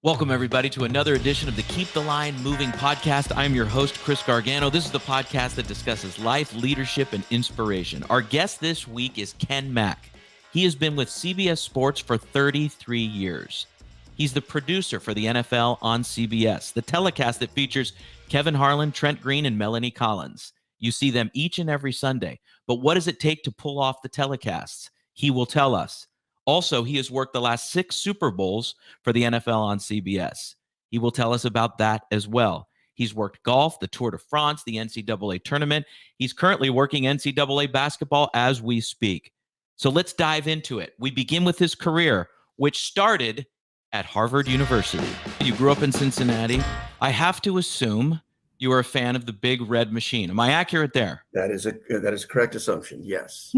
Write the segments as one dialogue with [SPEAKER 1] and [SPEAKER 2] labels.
[SPEAKER 1] Welcome, everybody, to another edition of the Keep the Line Moving podcast. I'm your host, Chris Gargano. This is the podcast that discusses life, leadership, and inspiration. Our guest this week is Ken Mack. He has been with CBS Sports for 33 years. He's the producer for the NFL on CBS, the telecast that features Kevin Harlan, Trent Green, and Melanie Collins. You see them each and every Sunday. But what does it take to pull off the telecasts? He will tell us. Also, he has worked the last 6 Super Bowls for the NFL on CBS. He will tell us about that as well. He's worked golf, the Tour de France, the NCAA tournament. He's currently working NCAA basketball as we speak. So let's dive into it. We begin with his career, which started at Harvard University. You grew up in Cincinnati. I have to assume you were a fan of the Big Red Machine. Am I accurate there?
[SPEAKER 2] That is a correct assumption. Yes.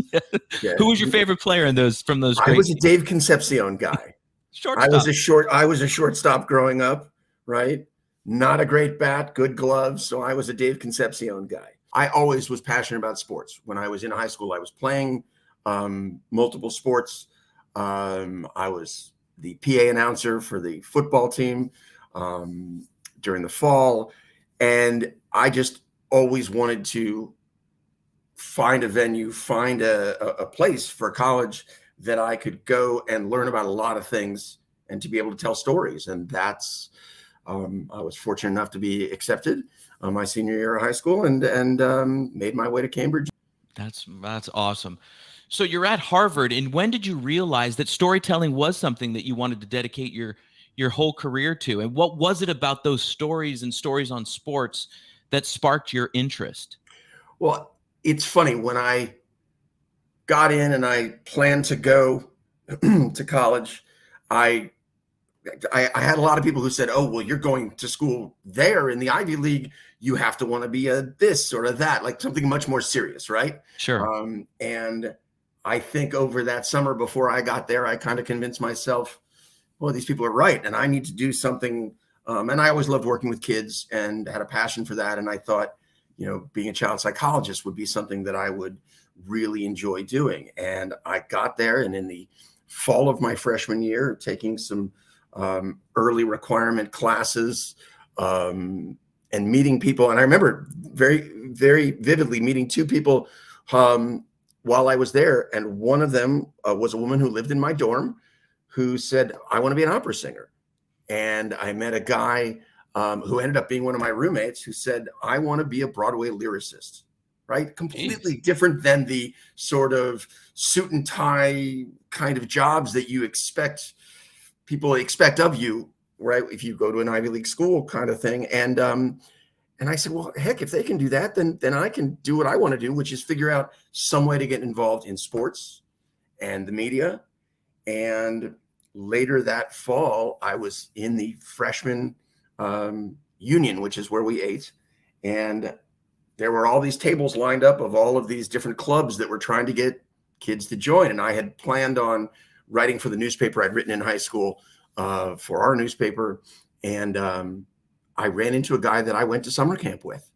[SPEAKER 1] Yeah. Who was your favorite player from those?
[SPEAKER 2] I was a Dave Concepcion guy.
[SPEAKER 1] Shortstop.
[SPEAKER 2] I was a shortstop growing up, right? Not a great bat, good gloves. So I was a Dave Concepcion guy. I always was passionate about sports. When I was in high school, I was playing multiple sports. I was the PA announcer for the football team during the fall. And I just always wanted to find a venue, find a place for college that I could go and learn about a lot of things and to be able to tell stories. And that's, I was fortunate enough to be accepted my senior year of high school and made my way to Cambridge.
[SPEAKER 1] That's awesome. So you're at Harvard, and when did you realize that storytelling was something that you wanted to dedicate your whole career to? And what was it about those stories and stories on sports that sparked your interest?
[SPEAKER 2] Well, it's funny, when I got in and I planned to go to college, I had a lot of people who said, oh, well, you're going to school there in the Ivy League. You have to want to be a this or a that, like something much more serious, right?
[SPEAKER 1] Sure.
[SPEAKER 2] And I think over that summer before I got there, I kind of convinced myself, well, these people are right, and I need to do something. And I always loved working with kids and had a passion for that. And I thought, being a child psychologist would be something that I would really enjoy doing. And I got there, and in the fall of my freshman year, taking some early requirement classes and meeting people. And I remember very, very vividly meeting 2 people while I was there. And one of them was a woman who lived in my dorm who said, I want to be an opera singer. And I met a guy who ended up being one of my roommates who said, I want to be a Broadway lyricist, right? Completely different than the sort of suit and tie kind of jobs that people expect of you, right? If you go to an Ivy League school kind of thing. And I said, well, heck, if they can do that, then I can do what I want to do, which is figure out some way to get involved in sports and the media. And later that fall, I was in the freshman union, which is where we ate. And there were all these tables lined up of all of these different clubs that were trying to get kids to join. And I had planned on writing for the newspaper I'd written in high school for our newspaper. And I ran into a guy that I went to summer camp with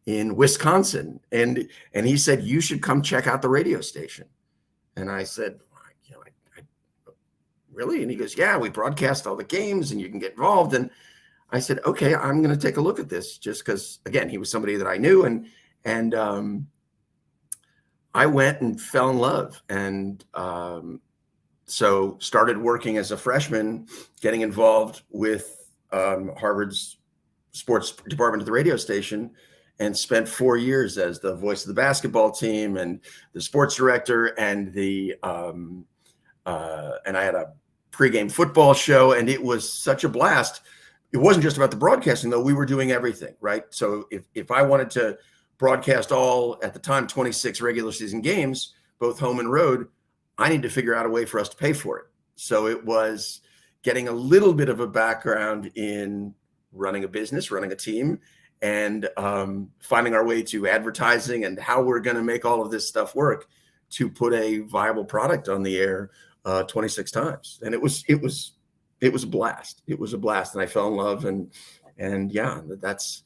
[SPEAKER 2] in Wisconsin. And he said, you should come check out the radio station. And I said, really? And he goes, yeah, we broadcast all the games and you can get involved. And I said, okay, I'm going to take a look at this, just because, again, he was somebody that I knew. And I went and fell in love. And so started working as a freshman, getting involved with Harvard's sports department at the radio station, and spent 4 years as the voice of the basketball team and the sports director and and I had a pregame football show, and it was such a blast. It wasn't just about the broadcasting, though. We were doing everything, right? So if I wanted to broadcast all, at the time, 26 regular season games, both home and road, I needed to figure out a way for us to pay for it. So it was getting a little bit of a background in running a business, running a team, and finding our way to advertising and how we're going to make all of this stuff work to put a viable product on the air 26 times. And it was a blast. It was a blast. And I fell in love, and yeah, that's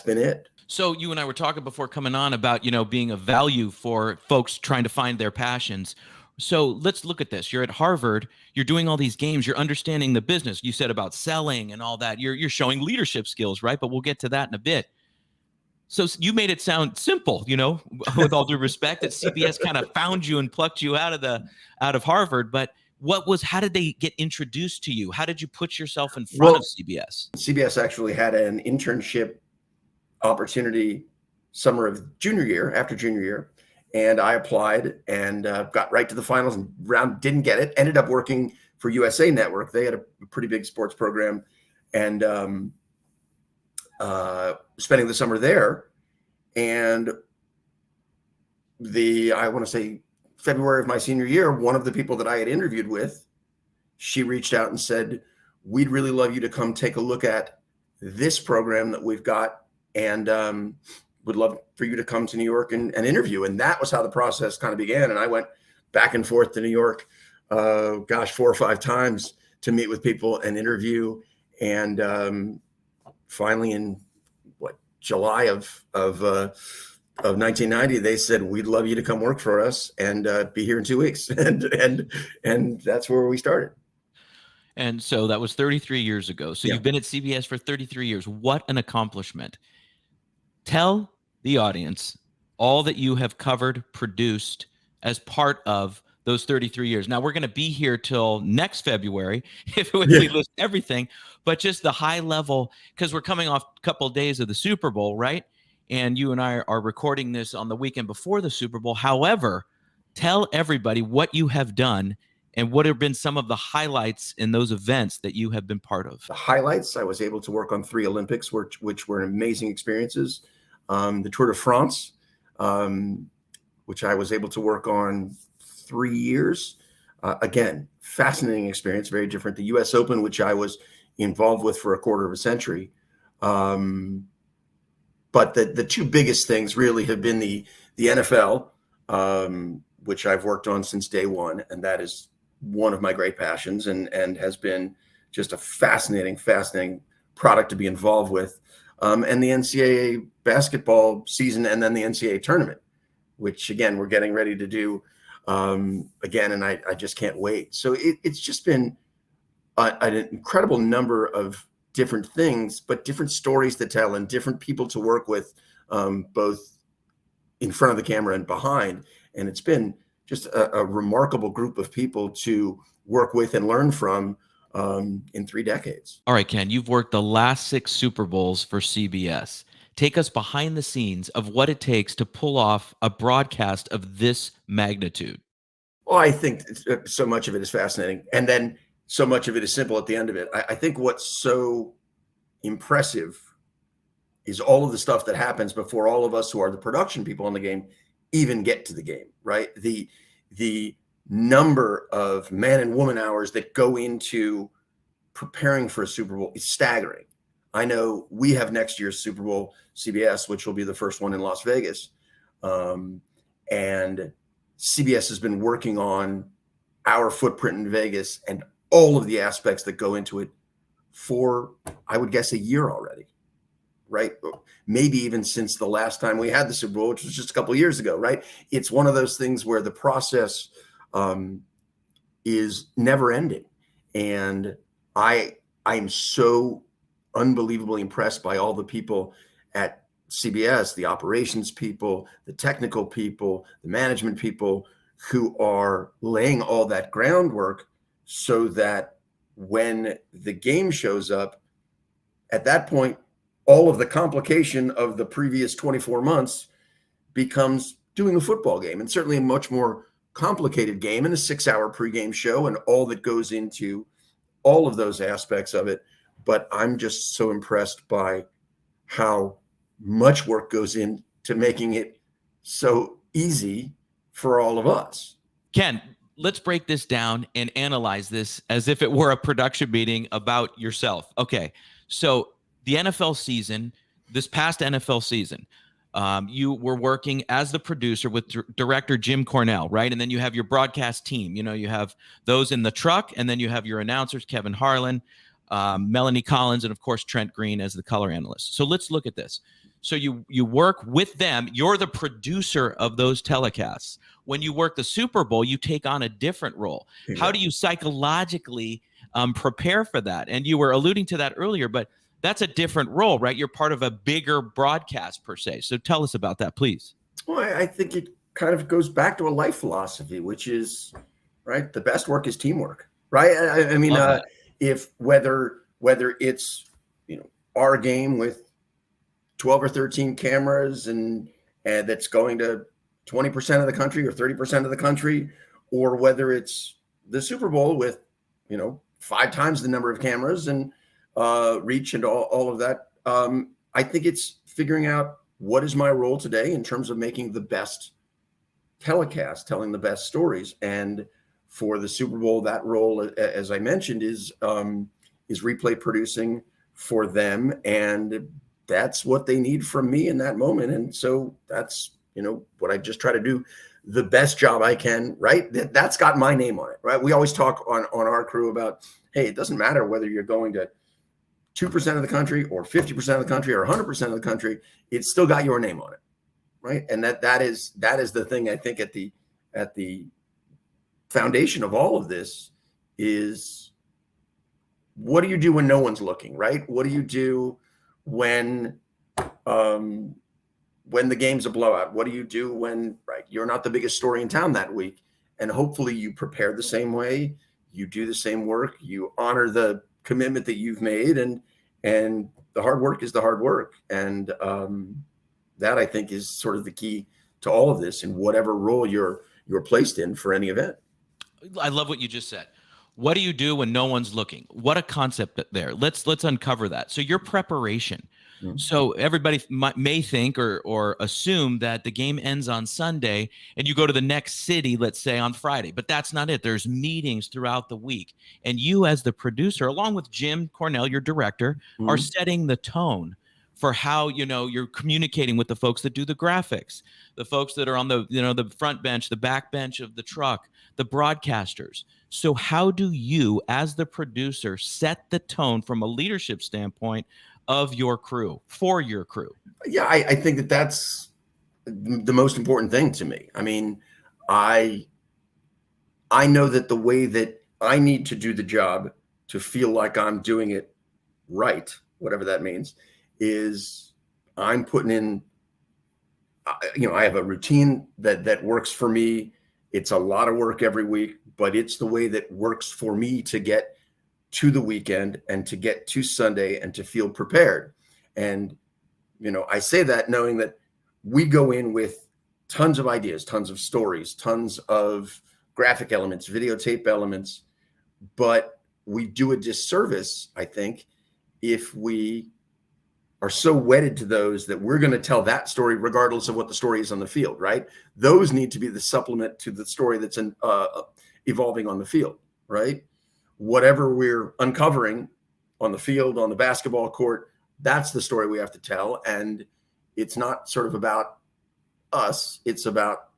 [SPEAKER 2] been it.
[SPEAKER 1] So you and I were talking before coming on about, being a value for folks trying to find their passions. So let's look at this. You're at Harvard. You're doing all these games. You're understanding the business. You said about selling and all that. You're showing leadership skills, right? But we'll get to that in a bit. So you made it sound simple, with all due respect, that CBS kind of found you and plucked you out of Harvard. But how did they get introduced to you? How did you put yourself in front of CBS?
[SPEAKER 2] CBS actually had an internship opportunity summer of after junior year. And I applied and got right to the finals and didn't get it. Ended up working for USA Network. They had a pretty big sports program, and spending the summer there. And I want to say February of my senior year, one of the people that I had interviewed with, she reached out and said, "We'd really love you to come take a look at this program that we've got, and would love for you to come to New York and interview." And that was how the process kind of began. And I went back and forth to New York, 4 or 5 times to meet with people and interview. And finally, in July of 1990, they said, "We'd love you to come work for us and be here in 2 weeks." And that's where we started.
[SPEAKER 1] And so that was 33 years ago. So You've been at CBS for 33 years. What an accomplishment. Tell the audience all that you have covered, produced as part of those 33 years. Now, we're going to be here till next February if we list everything, but just the high level, because we're coming off a couple of days of the Super Bowl, right? And you and I are recording this on the weekend before the Super Bowl. However, tell everybody what you have done and what have been some of the highlights in those events that you have been part of.
[SPEAKER 2] The highlights, I was able to work on 3 Olympics, which were amazing experiences. The Tour de France, which I was able to work on 3 years. Again, fascinating experience, very different. The U.S. Open, which I was involved with for a quarter of a century. But the 2 biggest things really have been the NFL, which I've worked on since day one. And that is one of my great passions and has been just a fascinating product to be involved with. And the NCAA basketball season, and then the NCAA tournament, which again, we're getting ready to do again. And I just can't wait. So it's just been an incredible number of different things, but different stories to tell and different people to work with, both in front of the camera and behind. And it's been just a remarkable group of people to work with and learn from in 3 decades.
[SPEAKER 1] All right, Ken, you've worked the last 6 Super Bowls for CBS. Take us behind the scenes of what it takes to pull off a broadcast of this magnitude.
[SPEAKER 2] Well, I think so much of it is fascinating. And then so much of it is simple at the end of it. I think what's so impressive is all of the stuff that happens before all of us who are the production people on the game even get to the game, right? The number of man and woman hours that go into preparing for a Super Bowl is staggering. I know we have next year's Super Bowl, CBS, which will be the first one in Las Vegas. And CBS has been working on our footprint in Vegas and all of the aspects that go into it for, I would guess, a year already, right? Maybe even since the last time we had the Super Bowl, which was just a couple of years ago, right? It's one of those things where the process is never ending. And I'm so unbelievably impressed by all the people at CBS, the operations people, the technical people, the management people who are laying all that groundwork so that when the game shows up, at that point, all of the complication of the previous 24 months becomes doing a football game, and certainly a much more complicated game and a 6-hour pregame show and all that goes into all of those aspects of it. But I'm just so impressed by how much work goes into making it so easy for all of us.
[SPEAKER 1] Ken, let's break this down and analyze this as if it were a production meeting about yourself. Okay, so the NFL season, this past NFL season, you were working as the producer with director Jim Cornell, right? And then you have your broadcast team. You have those in the truck, and then you have your announcers, Kevin Harlan, Melanie Collins, and of course, Trent Green as the color analyst. So let's look at this. So you work with them. You're the producer of those telecasts. When you work the Super Bowl, you take on a different role.
[SPEAKER 2] Exactly.
[SPEAKER 1] How do you psychologically prepare for that? And you were alluding to that earlier, but that's a different role, right? You're part of a bigger broadcast per se. So tell us about that, please.
[SPEAKER 2] Well, I think it kind of goes back to a life philosophy, which is, right, the best work is teamwork, right? I mean, if whether it's, our game with 12 or 13 cameras and that's going to 20% of the country or 30% of the country, or whether it's the Super Bowl with, 5 times the number of cameras and reach and all of that. I think it's figuring out what is my role today in terms of making the best telecast, telling the best stories. And for the Super Bowl, that role, as I mentioned, is replay producing for them. And that's what they need from me in that moment. And so that's, what I just try to do the best job I can, right? That's got my name on it, right? We always talk on our crew about, hey, it doesn't matter whether you're going to 2% of the country or 50% of the country or 100% of the country, it's still got your name on it, right? And that is the thing I think at the foundation of all of this is, what do you do when no one's looking, right? What do you do when the game's a blowout? What do you do when, right, you're not the biggest story in town that week? And hopefully you prepare the same way, you do the same work, you honor the commitment that you've made, and the hard work is the hard work. And that, I think, is sort of the key to all of this in whatever role you're placed in for any event.
[SPEAKER 1] I love what you just said. What do you do when no one's looking? What a concept there. Let's uncover that. So your preparation. Mm-hmm. So everybody may think or assume that the game ends on Sunday and you go to the next city, let's say on Friday, but that's not it. There's meetings throughout the week. And you, as the producer, along with Jim Cornell, your director, mm-hmm. are setting the tone for how, you're communicating with the folks that do the graphics, the folks that are on the, the front bench, the back bench of the truck, the broadcasters. So how do you, as the producer, set the tone from a leadership standpoint of your crew, for your crew?
[SPEAKER 2] Yeah, I think that's the most important thing to me. I mean, I know that the way that I need to do the job to feel like I'm doing it right, whatever that means, is I'm putting in, I have a routine that works for me. It's a lot of work every week, but it's the way that works for me to get to the weekend and to get to Sunday and to feel prepared. And, I say that knowing that we go in with tons of ideas, tons of stories, tons of graphic elements, videotape elements, but we do a disservice, I think, if we are so wedded to those that we're going to tell that story regardless of what the story is on the field, right? Those need to be the supplement to the story that's evolving on the field, right? Whatever we're uncovering on the field, on the basketball court, that's the story we have to tell. And it's not sort of about us, it's about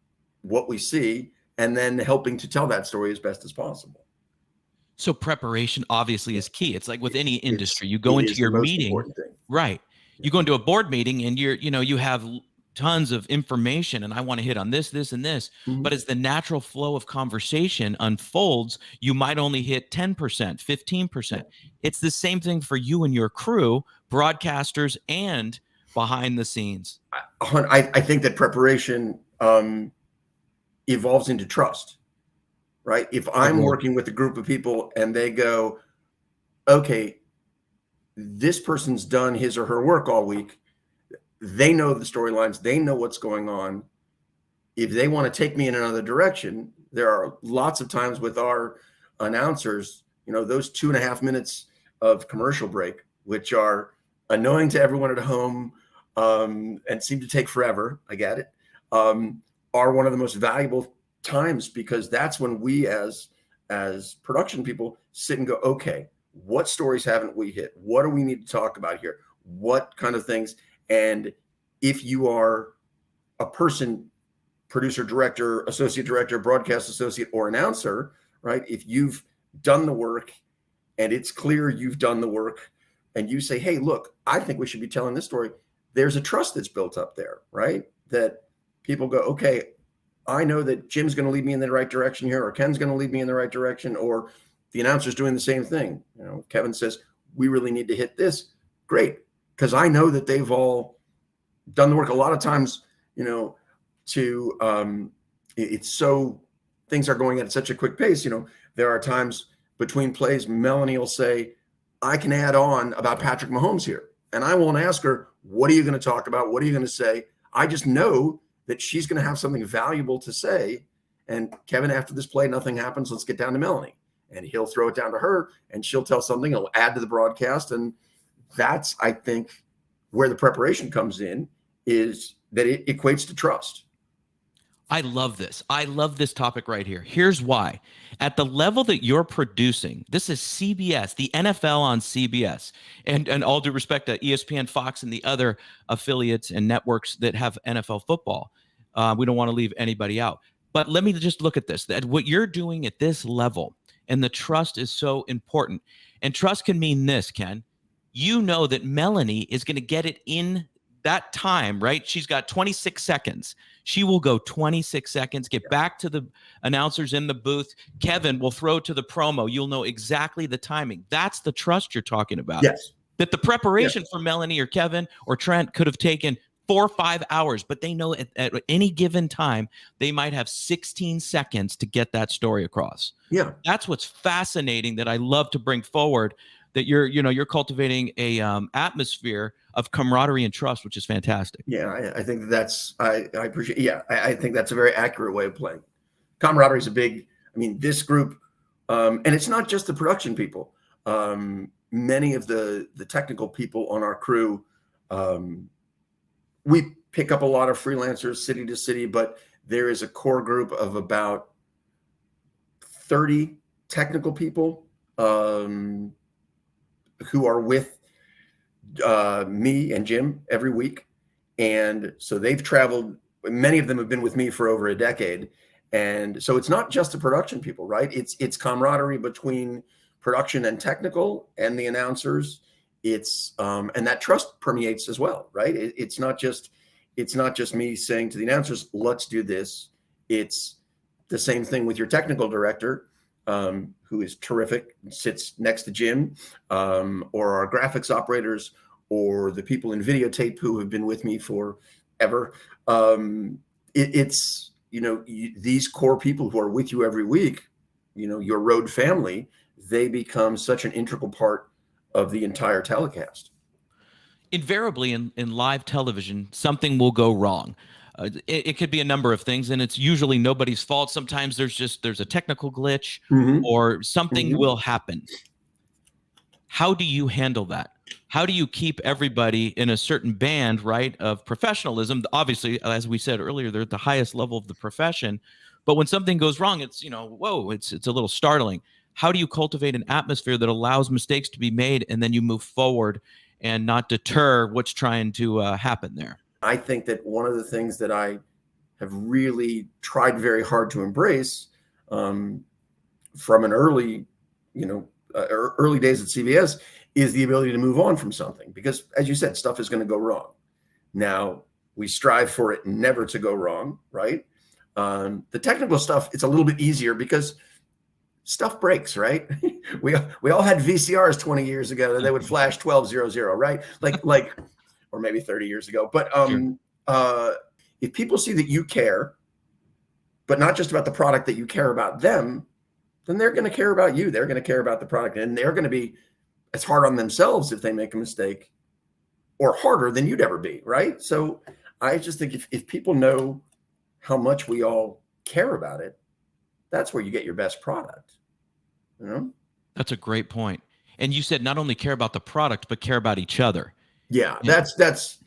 [SPEAKER 2] what we see and then helping to tell that story as best as possible.
[SPEAKER 1] So preparation obviously is key. It's like with any industry, you go into your meeting, right? You go into a board meeting and you have tons of information and I want to hit on this, this, and this. Mm-hmm. But as the natural flow of conversation unfolds, you might only hit 10%, 15%. Yeah. It's the same thing for you and your crew, broadcasters and behind the scenes.
[SPEAKER 2] I think that preparation evolves into trust, right? If I'm working with a group of people and they go, okay, this person's done his or her work all week, they know the storylines, they know what's going on. If they want to take me in another direction, there are lots of times with our announcers, those 2.5 minutes of commercial break, which are annoying to everyone at home and seem to take forever, I get it, are one of the most valuable times, because that's when we as production people sit and go, okay, what stories haven't we hit? What do we need to talk about here? What kind of things? And if you are a person, producer, director, associate director, broadcast associate, or announcer, right? If you've done the work and it's clear you've done the work and you say, hey, look, I think we should be telling this story, there's a trust that's built up there, right? That people go, okay, I know that Jim's going to lead me in the right direction here, or Ken's going to lead me in the right direction, or the announcer's doing the same thing. Kevin says, we really need to hit this. Great. Because I know that they've all done the work a lot of times, it's so things are going at such a quick pace. There are times between plays, Melanie will say, I can add on about Patrick Mahomes here. And I won't ask her, what are you going to talk about? What are you going to say? I just know that she's going to have something valuable to say. And Kevin, after this play, nothing happens. Let's get down to Melanie. And he'll throw it down to her and she'll tell something. He'll add to the broadcast. And that's, I think, where the preparation comes in, is that it equates to trust.
[SPEAKER 1] I love this. I love this topic right here. Here's why. At the level that you're producing, this is CBS, the NFL on CBS, and all due respect to ESPN, Fox, and the other affiliates and networks that have NFL football. We don't want to leave anybody out. But let me just look at this. That what you're doing at this level, and the trust is so important. And trust can mean this, Ken. You know that Melanie is going to get it in that time, right? She's got 26 seconds. She will go 26 seconds, get back to the announcers in the booth. Kevin will throw to the promo. You'll know exactly the timing. That's the trust you're talking about.
[SPEAKER 2] Yes.
[SPEAKER 1] That the preparation for Melanie or Kevin or Trent could have taken 4 or 5 hours, but they know at any given time, they might have 16 seconds to get that story across.
[SPEAKER 2] Yeah.
[SPEAKER 1] That's what's fascinating that I love to bring forward, that you're cultivating a atmosphere of camaraderie and trust, which is fantastic.
[SPEAKER 2] Yeah, I think I appreciate. Yeah, I think that's a very accurate way of playing. Camaraderie is a big. I mean, this group, and it's not just the production people. Many of the technical people on our crew, we pick up a lot of freelancers city to city, but there is a core group of about 30 technical people who are with me and Jim every week. And so they've traveled. Many of them have been with me for over a decade. And so it's not just the production people, right? It's camaraderie between production and technical and the announcers. It's and that trust permeates as well, right? It's not just me saying to the announcers, let's do this. It's the same thing with your technical director, who is terrific, sits next to Jim, or our graphics operators, or the people in videotape who have been with me forever. It's these core people who are with you every week, your road family, they become such an integral part of the entire telecast.
[SPEAKER 1] Invariably in live television, something will go wrong. It could be a number of things, and it's usually nobody's fault. Sometimes there's a technical glitch, or something will happen. How do you handle that? How do you keep everybody in a certain band, right, of professionalism? Obviously, as we said earlier, they're at the highest level of the profession. But when something goes wrong, it's whoa, it's a little startling. How do you cultivate an atmosphere that allows mistakes to be made, and then you move forward and not deter what's trying to happen there?
[SPEAKER 2] I think that one of the things that I have really tried very hard to embrace from an early days at CBS is the ability to move on from something, because as you said, stuff is going to go wrong. Now we strive for it never to go wrong, right? The technical stuff, it's a little bit easier because stuff breaks, right? we all had VCRs 20 years ago that they would flash 1200, right? Like, or maybe 30 years ago. But if people see that you care, but not just about the product, that you care about them, then they're going to care about you. They're going to care about the product, and they're going to be as hard on themselves if they make a mistake, or harder than you'd ever be, right? So I just think if people know how much we all care about it, that's where you get your best product.
[SPEAKER 1] That's a great point. And you said not only care about the product, but care about each other.
[SPEAKER 2] Yeah,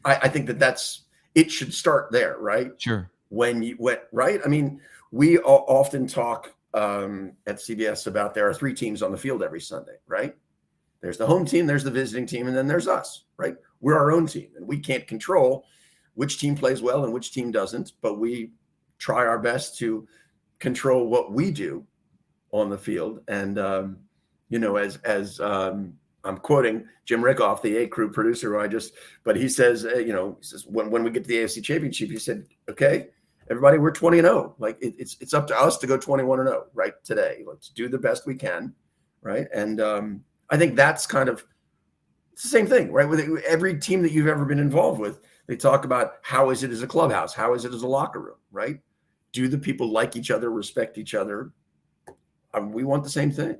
[SPEAKER 2] I think that's it should start there, right?
[SPEAKER 1] Sure.
[SPEAKER 2] Right? I mean, we often talk at CBS about there are 3 teams on the field every Sunday, right? There's the home team, there's the visiting team, and then there's us, right? We're our own team, and we can't control which team plays well and which team doesn't, but we try our best to control what we do on the field. And as I'm quoting Jim Rickoff, the A Crew producer, but he says, he says, when we get to the AFC Championship, he said, okay, everybody, we're 20-0. Like it's up to us to go 21-0 right today. Let's do the best we can, right? And I think that's kind of it's the same thing, right? With every team that you've ever been involved with, they talk about how is it as a clubhouse, how is it as a locker room, right? Do the people like each other, respect each other? We want the same thing.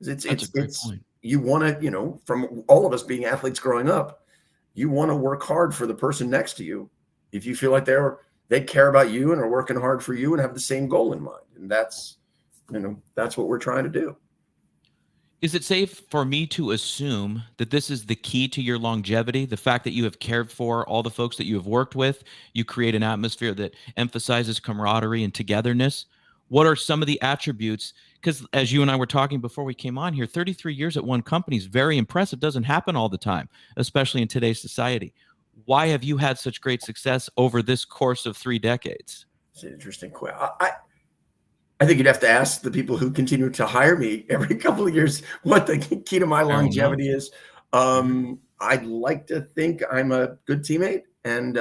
[SPEAKER 1] That's a great point.
[SPEAKER 2] You want to, from all of us being athletes growing up, you want to work hard for the person next to you if you feel like they care about you and are working hard for you and have the same goal in mind. And that's what we're trying to do.
[SPEAKER 1] Is it safe for me to assume that this is the key to your longevity? The fact that you have cared for all the folks that you have worked with, you create an atmosphere that emphasizes camaraderie and togetherness. What are some of the attributes? Because as you and I were talking before we came on here, 33 years at one company is very impressive. Doesn't happen all the time, especially in today's society. Why have you had such great success over this course of 3 decades?
[SPEAKER 2] It's an interesting question. I think you'd have to ask the people who continue to hire me every couple of years what the key to my longevity is. I'd like to think I'm a good teammate and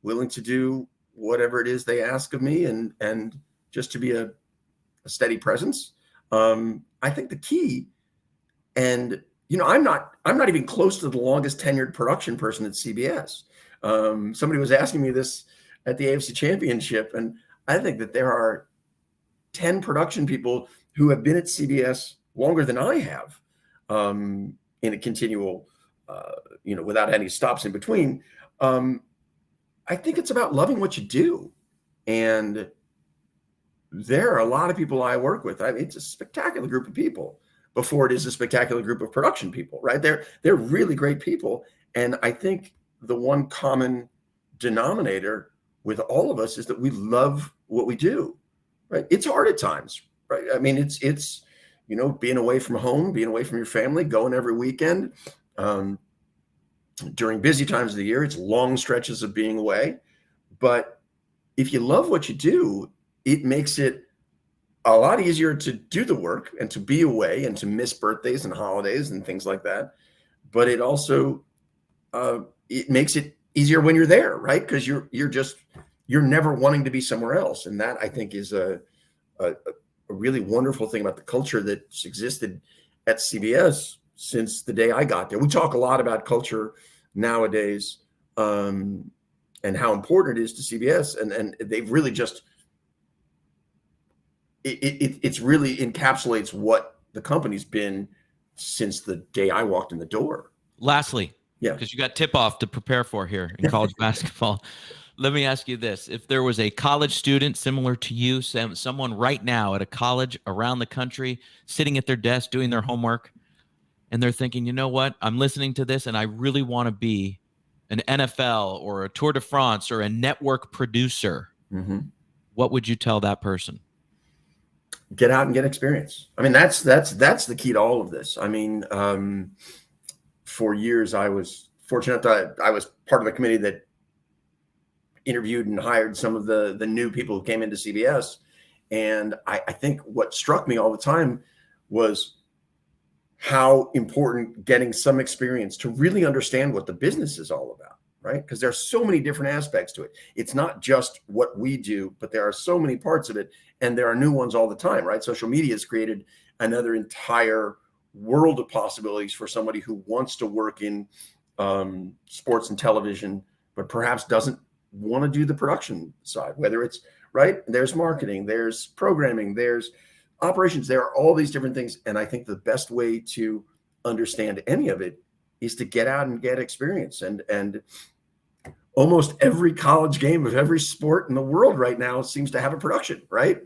[SPEAKER 2] willing to do whatever it is they ask of me and just to be a steady presence. I think the key, and I'm not even close to the longest tenured production person at CBS. Somebody was asking me this at the AFC Championship, and I think that there are 10 production people who have been at CBS longer than I have, in a continual, without any stops in between. I think it's about loving what you do. And there are a lot of people I work with. It's a spectacular group of people before it is a spectacular group of production people, right? They're really great people. And I think the one common denominator with all of us is that we love what we do, right? It's hard at times, right? I mean, it's being away from home, being away from your family, going every weekend. During busy times of the year, it's long stretches of being away. But if you love what you do, it makes it a lot easier to do the work and to be away and to miss birthdays and holidays and things like that. But it also, it makes it easier when you're there, right? Because you're never wanting to be somewhere else. And that, I think, is a really wonderful thing about the culture that's existed at CBS since the day I got there. We talk a lot about culture nowadays, and how important it is to CBS. And they've really just, it's really encapsulates what the company's been since the day I walked in the door.
[SPEAKER 1] Lastly,
[SPEAKER 2] yeah,
[SPEAKER 1] because you got tip-off to prepare for here in college basketball. Let me ask you this. If there was a college student similar to you, someone right now at a college around the country, sitting at their desk doing their homework, and they're thinking, you know what, I'm listening to this and I really want to be an NFL or a Tour de France or a network producer, what would you tell that person?
[SPEAKER 2] Get out and get experience. I mean, that's the key to all of this. I mean, for years, I was fortunate that I was part of a committee that interviewed and hired some of the new people who came into CBS. And I think what struck me all the time was how important getting some experience to really understand what the business is all about, right? Because there are so many different aspects to it. It's not just what we do, but there are so many parts of it, and there are new ones all the time, right? Social media has created another entire world of possibilities for somebody who wants to work in sports and television, but perhaps doesn't want to do the production side, whether it's, right, there's marketing, there's programming, there's operations, there are all these different things. And I think the best way to understand any of it is to get out and get experience. And almost every college game of every sport in the world right now seems to have a production, right?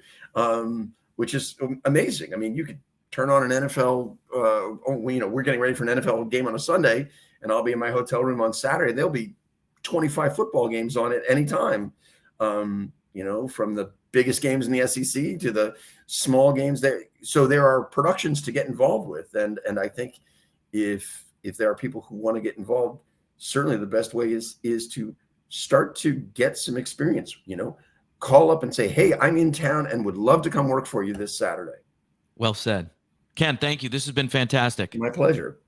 [SPEAKER 2] Which is amazing. I mean, you could turn on an NFL, we're getting ready for an NFL game on a Sunday, and I'll be in my hotel room on Saturday. There'll be 25 football games on at any time, from the biggest games in the SEC to the small games there. So there are productions to get involved with. And I think if there are people who want to get involved, certainly the best way is to start to get some experience, call up and say, hey, I'm in town and would love to come work for you this Saturday.
[SPEAKER 1] Well said. Ken, thank you. This has been fantastic.
[SPEAKER 2] My pleasure.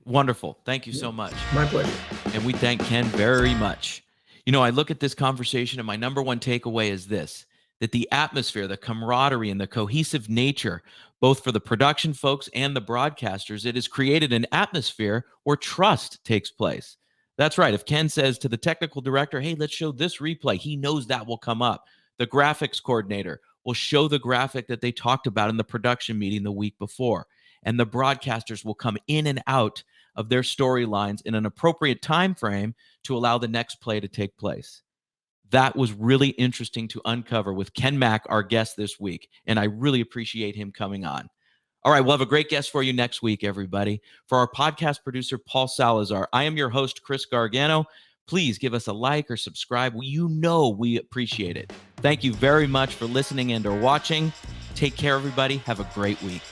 [SPEAKER 1] Wonderful. Thank you so much.
[SPEAKER 2] My pleasure.
[SPEAKER 1] And we thank Ken very much. I look at this conversation and my number one takeaway is this, that the atmosphere, the camaraderie, and the cohesive nature, both for the production folks and the broadcasters, it has created an atmosphere where trust takes place. That's right. If Ken says to the technical director, hey, let's show this replay, he knows that will come up. The graphics coordinator will show the graphic that they talked about in the production meeting the week before. And the broadcasters will come in and out of their storylines in an appropriate time frame to allow the next play to take place. That was really interesting to uncover with Ken Mack, our guest this week, and I really appreciate him coming on. All right, we'll have a great guest for you next week, everybody. For our podcast producer, Paul Salazar, I am your host, Chris Gargano. Please give us a like or subscribe. We appreciate it. Thank you very much for listening and or watching. Take care, everybody. Have a great week.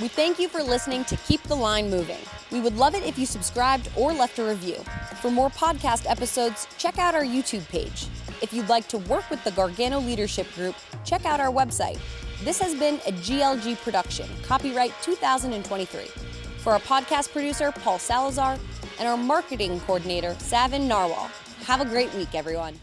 [SPEAKER 3] We thank you for listening to Keep the Line Moving. We would love it if you subscribed or left a review. For more podcast episodes, check out our YouTube page. If you'd like to work with the Gargano Leadership Group, check out our website. This has been a GLG production, copyright 2023. For our podcast producer, Paul Salazar, and our marketing coordinator, Savin Narwal. Have a great week, everyone.